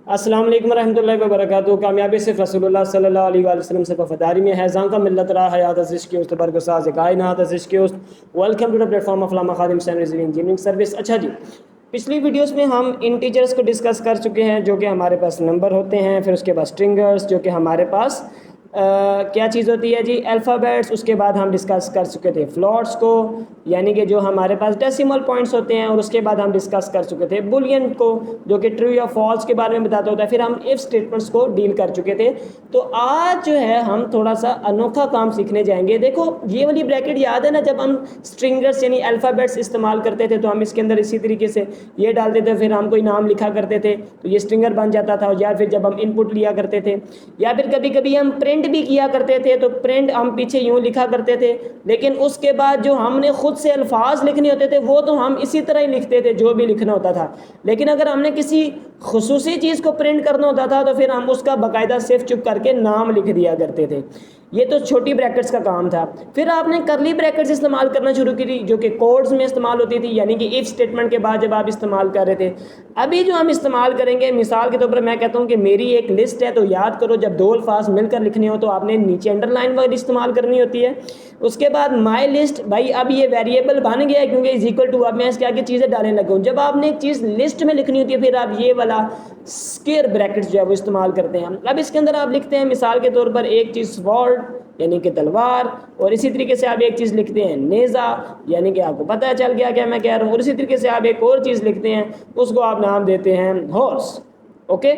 السلام علیکم ورحمۃ اللہ وبرکاتہ. کامیابی صرف رسول اللہ صلی اللہ علیہ وآلہ وسلم سے وفاداری میں ہے. زان کا ملت را حیات از عشق است برگ ساز کائنات از عشق است. Welcome to the platform of Allama Khadim Hussain Rizvi engineering service. اچھا جی, پچھلی ویڈیوز میں ہم انٹیجرز کو ڈسکس کر چکے ہیں جو کہ ہمارے پاس نمبر ہوتے ہیں. پھر اس کے بعد اسٹرنگرز جو کہ ہمارے پاس کیا چیز ہوتی ہے جی, الفابیٹس. اس کے بعد ہم ڈسکس کر چکے تھے فلوٹس کو, یعنی کہ جو ہمارے پاس ڈیسیمل پوائنٹس ہوتے ہیں. اور اس کے بعد ہم ڈسکس کر چکے تھے بولین کو جو کہ ٹرو یا فالس کے بارے میں بتاتا ہوتا ہے. پھر ہم ایف اسٹیٹمنٹس کو ڈیل کر چکے تھے. تو آج جو ہے ہم تھوڑا سا انوکھا کام سیکھنے جائیں گے. دیکھو یہ والی بریکٹ یاد ہے نا, جب ہم اسٹرنگرس یعنی الفابیٹس استعمال کرتے تھے تو ہم اس کے اندر اسی طریقے سے یہ ڈالتے تھے, پھر ہم کوئی نام لکھا کرتے تھے تو یہ اسٹرنگر بن جاتا تھا. یا پھر جب ہم ان پٹ لیا کرتے تھے, یا پھر کبھی کبھی ہم پرنٹ بھی کیا کرتے تھے تو پرنٹ ہم پیچھے یوں لکھا کرتے تھے. لیکن اس کے بعد جو ہم نے خود سے الفاظ لکھنے ہوتے تھے وہ تو ہم اسی طرح ہی لکھتے تھے جو بھی لکھنا ہوتا تھا. لیکن اگر ہم نے کسی خصوصی چیز کو پرنٹ کرنا ہوتا تھا تو پھر ہم اس کا باقاعدہ صرف چپ کر کے نام لکھ دیا کرتے تھے. یہ تو چھوٹی بریکٹس کا کام تھا. پھر آپ نے کرلی بریکٹس استعمال کرنا شروع کی تھی جو کہ کوڈز میں استعمال ہوتی تھی, یعنی کہ ایف اسٹیٹمنٹ کے بعد جب آپ استعمال کر رہے تھے. ابھی جو ہم استعمال کریں گے, مثال کے طور پر میں کہتا ہوں کہ میری ایک لسٹ ہے, تو یاد کرو جب دو الفاظ مل کر لکھنے ہو تو آپ نے نیچے انڈر لائن والی استعمال کرنی ہوتی ہے. اس کے بعد مائی لسٹ, بھائی اب یہ ویریبل بن گیا ہے کیونکہ از اکول ٹو, اب میں اس کے آگے چیزیں ڈالنے لگا ہوں. جب آپ نے ایک چیز لسٹ میں لکھنی ہوتی ہے پھر آپ یہ والا اسکیئر بریکٹس جو ہے وہ استعمال کرتے ہیں. اب اس کے اندر آپ لکھتے ہیں مثال کے طور پر ایک چیز سوارڈ یعنی کہ تلوار, اور اسی طریقے سے آپ ایک چیز لکھتے ہیں نیزا, یعنی کہ آپ کو پتہ چل گیا کیا میں کہہ رہا ہوں. اور اسی طریقے سے آپ ایک اور چیز لکھتے ہیں, اس کو آپ نام دیتے ہیں ہارس, اوکے,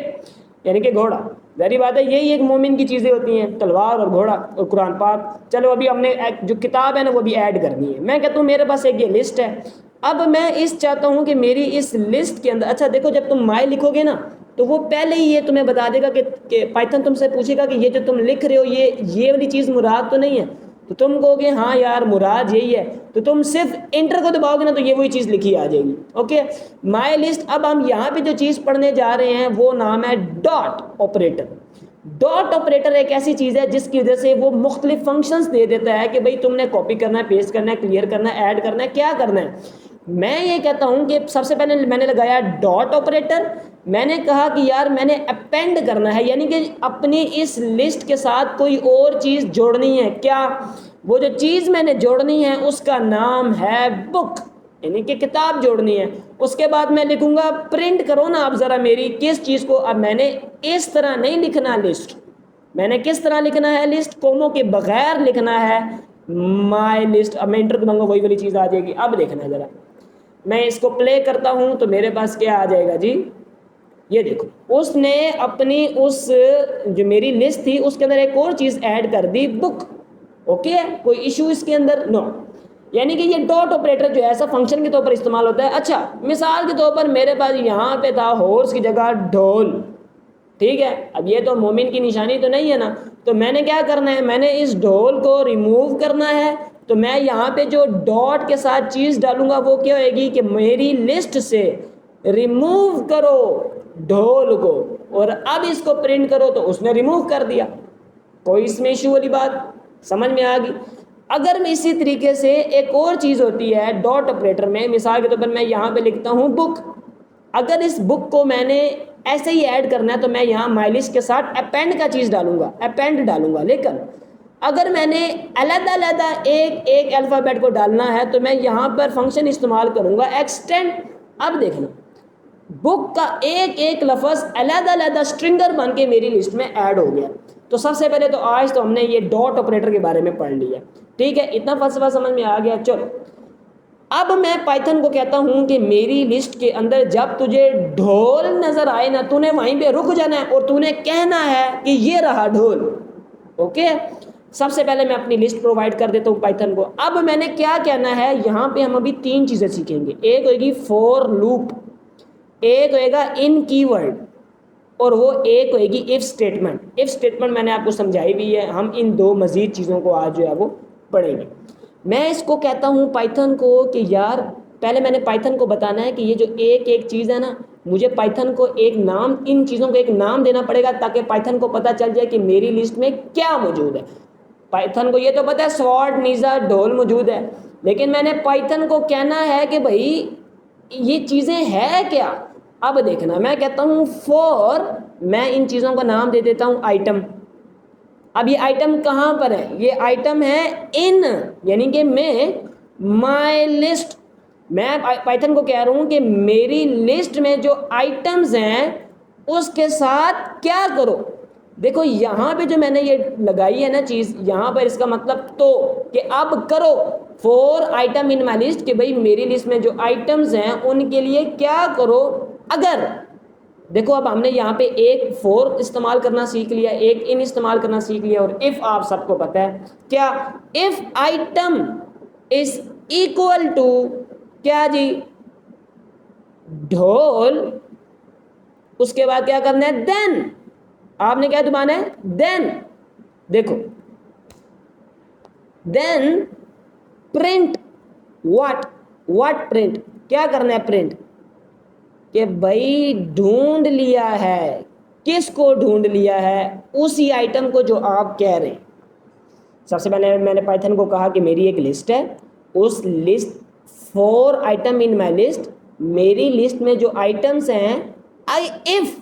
یعنی کہ گھوڑا. ظاہری بات ہے یہی ایک مومن کی چیزیں ہوتی ہیں, تلوار اور گھوڑا اور قرآن پاک. چلو ابھی ہم نے جو کتاب ہے نا وہ بھی ایڈ کرنی ہے. میں کہتا ہوں میرے پاس ایک یہ لسٹ ہے. اب میں اس چاہتا ہوں کہ میری اس لسٹ کے اندر, اچھا دیکھو جب تم مائی لکھو گے نا تو وہ پہلے ہی یہ تمہیں بتا دے گا کہ پائتھن تم سے پوچھے گا کہ یہ جو تم لکھ رہے ہو یہ والی چیز مراد تو نہیں ہے. تو تم کہو گے ہاں یار مراد یہی ہے, تو تم صرف انٹر کو دباؤ گے نا تو یہ وہی چیز لکھی آ جائے گی. اوکے, مائی لسٹ. اب ہم یہاں پہ جو چیز پڑھنے جا رہے ہیں وہ نام ہے ڈاٹ آپریٹر. ڈاٹ آپریٹر ایک ایسی چیز ہے جس کی وجہ سے وہ مختلف فنکشنز دے دیتا ہے کہ بھئی تم نے کاپی کرنا ہے, پیسٹ کرنا ہے, کلیئر کرنا ہے, ایڈ کرنا ہے, کیا کرنا ہے. میں یہ کہتا ہوں کہ سب سے پہلے میں نے لگایا ڈاٹ آپریٹر. میں نے کہا کہ یار میں نے اپینڈ کرنا ہے, یعنی کہ اپنی اس لسٹ کے ساتھ کوئی اور چیز جوڑنی ہے. کیا, وہ جو چیز میں نے جوڑنی ہے اس کا نام ہے بک, یعنی کہ کتاب جوڑنی ہے. اس کے بعد میں لکھوں گا پرنٹ کرو نا آپ ذرا میری کس چیز کو. اب میں نے اس طرح نہیں لکھنا لسٹ, میں نے کس طرح لکھنا ہے لسٹ, کوموں کے بغیر لکھنا ہے مائی لسٹ. اب میں انٹر دباؤں گا وہی والی چیز آ جائے گی. اب دیکھنا ہے ذرا, میں اس کو پلے کرتا ہوں تو میرے پاس کیا آ جائے گا جی, یہ دیکھو اس نے اپنی اس جو میری لسٹ تھی اس کے اندر ایک اور چیز ایڈ کر دی, بک. اوکے, کوئی ایشو اس کے اندر نو. یعنی کہ یہ ڈاٹ آپریٹر جو ہے ایسا فنکشن کے طور پر استعمال ہوتا ہے. اچھا مثال کے طور پر میرے پاس یہاں پہ تھا ہورس کی جگہ ڈھول, ٹھیک ہے. اب یہ تو مومن کی نشانی تو نہیں ہے نا, تو میں نے کیا کرنا ہے, میں نے اس ڈھول کو ریموو کرنا ہے. تو میں یہاں پہ جو ڈاٹ کے ساتھ چیز ڈالوں گا وہ کیا ہوئے گی کہ میری لسٹ سے ریموو کرو ڈھول کو, اور اب اس کو پرنٹ کرو تو اس نے ریموو کر دیا. کوئی اس میں ایشو والی بات سمجھ میں آ گئی. اگر میں اسی طریقے سے ایک اور چیز ہوتی ہے ڈاٹ آپریٹر میں, مثال کے طور پر میں یہاں پہ لکھتا ہوں بک. اگر اس بک کو میں نے ایسے ہی ایڈ کرنا ہے تو میں یہاں مائی لسٹ کے ساتھ اپینڈ کا چیز ڈالوں گا, اپینڈ ڈالوں گا. لیکن اگر میں نے علیحدہ علیحدہ ایک الفابیٹ کو ڈالنا ہے تو میں یہاں پر فنکشن استعمال کروں گا ایکسٹینڈ. اب دیکھنا بک کا ایک لفظ علیحدہ علیحدہ اسٹرنگر بن کے میری لسٹ میں ایڈ ہو گیا. تو سب سے پہلے تو آج تو ہم نے یہ ڈاٹ آپریٹر کے بارے میں پڑھ لیا, ٹھیک ہے, اتنا فلسفہ سمجھ میں آ گیا. چلو اب میں پائتھن کو کہتا ہوں کہ میری لسٹ کے اندر جب تجھے ڈھول نظر آئے نا تو نے وہیں پہ رک جانا ہے اور تو نے کہنا ہے کہ یہ رہا ڈھول. اوکے, سب سے پہلے میں اپنی لسٹ پرووائڈ کر دیتا ہوں پائتھن کو. اب میں نے کیا کہنا ہے, یہاں پہ ہم ابھی تین چیزیں سیکھیں گے. ایک ہوئے گی فور لوپ, ایک ہوئے گا ان کی ورڈ, اور وہ ایک ہوئے گی ایف اسٹیٹمنٹ. ایف اسٹیٹمنٹ میں نے آپ کو سمجھائی بھی ہے, ہم ان دو مزید چیزوں کو آج جو ہے وہ پڑھیں گے. میں اس کو کہتا ہوں پائتھن کو کہ یار پہلے میں نے پائتھن کو بتانا ہے کہ یہ جو ایک چیز ہے نا, مجھے پائتھن کو ایک نام, ان چیزوں کو ایک نام دینا پڑے گا تاکہ پائتھن کو پتہ چل جائے کہ میری لسٹ میں کیا موجود ہے. پائتھن کو یہ تو پتہ ہے سوارڈ, نیزا, ڈھول موجود ہے, لیکن میں نے پائتھن کو کہنا ہے کہ بھائی یہ چیزیں ہے کیا. اب دیکھنا میں کہتا ہوں فور، میں ان چیزوں کا نام دے دیتا ہوں آئٹم. اب یہ آئٹم کہاں پر ہے؟ یہ آئٹم ہے ان، یعنی کہ میں مائی لسٹ، میں پائتھن کو کہہ رہا ہوں کہ میری لسٹ میں جو آئٹمز ہیں اس کے ساتھ کیا کرو. دیکھو یہاں پہ جو میں نے یہ لگائی ہے نا چیز، یہاں پر اس کا مطلب تو کہ اب کرو four item in my list, کہ بھائی میری لسٹ میں جو آئٹمز ہیں ان کے لیے کیا کرو اگر. دیکھو اب ہم نے یہاں پہ ایک فور استعمال کرنا سیکھ لیا، ایک ان استعمال کرنا سیکھ لیا، اور اف آپ سب کو پتہ ہے کیا، if item is equal to کیا جی، ڈھول، اس کے بعد کیا کرنا ہے دین. آپ نے کیا دبانا ہے دین. دیکھو دین پرنٹ واٹ پرنٹ، کیا کرنا ہے پرنٹ، کہ بھائی ڈھونڈ لیا ہے. کس کو ڈھونڈ لیا ہے؟ اسی آئٹم کو جو آپ کہہ رہے ہیں. سب سے پہلے میں نے پائتھن کو کہا کہ میری ایک لسٹ ہے، اس list four item in my list, میری لسٹ میں جو آئٹمس ہیں اف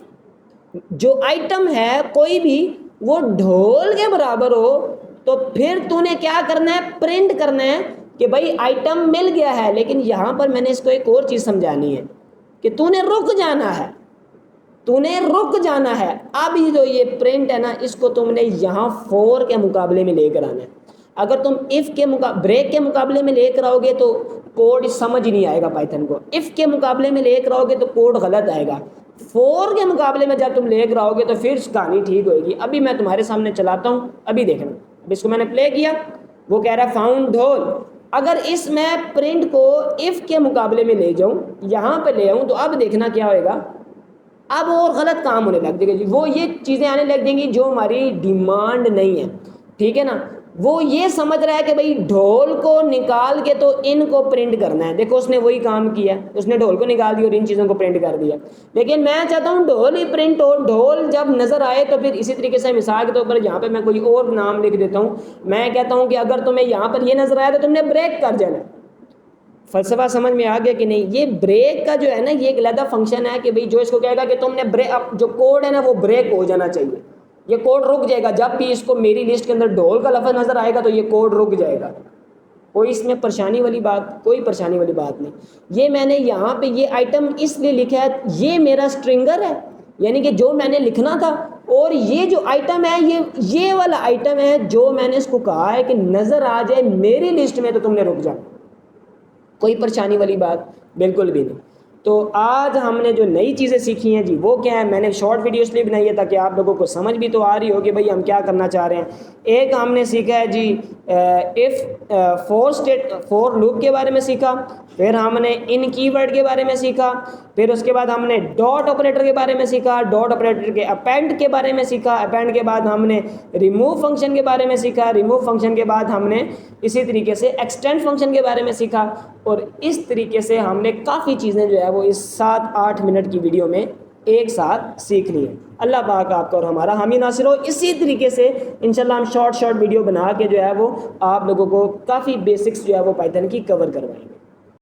جو آئٹم ہے کوئی بھی وہ ڈھول کے برابر ہو، تو پھر تو نے کیا کرنا ہے پرنٹ کرنا ہے کہ بھائی آئٹم مل گیا ہے. لیکن یہاں پر میں نے اس کو ایک اور چیز سمجھانی ہے کہ تو نے رک جانا ہے، تو نے رک جانا ہے. اب جو یہ پرنٹ ہے نا اس کو تم نے یہاں فور کے مقابلے میں لے کر آنا ہے. اگر تم اف کے بریک کے مقابلے میں لے کر آؤ گے تو کوڈ سمجھ نہیں آئے گا پائتھن کو. اف کے مقابلے میں لے کر آؤ گے تو کوڈ غلط آئے گا. فور کے مقابلے میں جب تم لے کر آؤ گے تو پھر کہانی ٹھیک ہوئے گی. ابھی میں تمہارے سامنے چلاتا ہوں، ابھی دیکھنا. اب اس کو میں نے پلے کیا، وہ کہہ رہا ہے فاؤنڈ ڈھول. اگر اس میں پرنٹ کو اف کے مقابلے میں لے جاؤں، یہاں پہ لے آؤں، تو اب دیکھنا کیا ہوئے گا. اب اور غلط کام ہونے لگ جائے گا جی، وہ یہ چیزیں آنے لگ جائیں گی جو ہماری ڈیمانڈ نہیں ہے. ٹھیک ہے نا، وہ یہ سمجھ رہا ہے کہ بھائی ڈھول کو نکال کے تو ان کو پرنٹ کرنا ہے. دیکھو اس نے وہی کام کیا، اس نے ڈھول کو نکال دیا اور ان چیزوں کو پرنٹ کر دیا. لیکن میں چاہتا ہوں ڈھول ہی پرنٹ ہو. ڈھول جب نظر آئے تو پھر اسی طریقے سے مثال کے طور پر یہاں پہ میں کوئی اور نام لکھ دیتا ہوں. میں کہتا ہوں کہ اگر تمہیں یہاں پر یہ نظر آیا تو تم نے بریک کر جانا. فلسفہ سمجھ میں آ گیا کہ نہیں؟ یہ بریک کا جو ہے نا یہ ایک علیحدہ فنکشن ہے کہ بھئی جو اس کو کہے گا کہ تم نے جو کوڈ ہے نا وہ بریک ہو جانا چاہیے. یہ کوڈ رک جائے گا جب بھی اس کو میری لسٹ کے اندر ڈھول کا لفظ نظر آئے گا تو یہ کوڈ رک جائے گا. کوئی اس میں پریشانی والی بات، کوئی پریشانی والی بات نہیں. یہ میں نے یہاں پہ یہ آئٹم اس لیے لکھا ہے، یہ میرا سٹرنگر ہے، یعنی کہ جو میں نے لکھنا تھا. اور یہ جو آئٹم ہے یہ والا آئٹم ہے جو میں نے اس کو کہا ہے کہ نظر آ جائے میری لسٹ میں تو تم نے رک جانا. کوئی پریشانی والی بات بالکل بھی نہیں. تو آج ہم نے جو نئی چیزیں سیکھی ہیں جی وہ کیا ہے؟ میں نے شارٹ ویڈیو اس لیے بنائی ہے تاکہ آپ لوگوں کو سمجھ بھی تو آ رہی ہو کہ بھئی ہم کیا کرنا چاہ رہے ہیں. ایک ہم نے سیکھا ہے جی اف فور لوپ کے بارے میں سیکھا، پھر ہم نے ان کی ورڈ کے بارے میں سیکھا، پھر اس کے بعد ہم نے ڈاٹ آپریٹر کے بارے میں سیکھا، ڈاٹ آپریٹر کے اپینڈ کے بارے میں سیکھا، اپینڈ کے بعد ہم نے ریموو فنکشن کے بارے میں سیکھا، ریموو فنکشن کے بعد ہم نے اسی طریقے سے ایکسٹینڈ فنکشن کے بارے میں سیکھا. اور اس طریقے سے ہم نے کافی چیزیں جو ہے وہ اس 7-8 منٹ کی ویڈیو میں ایک ساتھ سیکھ لی ہیں. اللہ پاک آپ کا اور ہمارا حامی ناصر ہو. اسی طریقے سے انشاءاللہ ہم شارٹ ویڈیو بنا کے جو ہے وہ آپ لوگوں کو کافی بیسکس جو ہے وہ پائتھن کی کور کروائیں گے.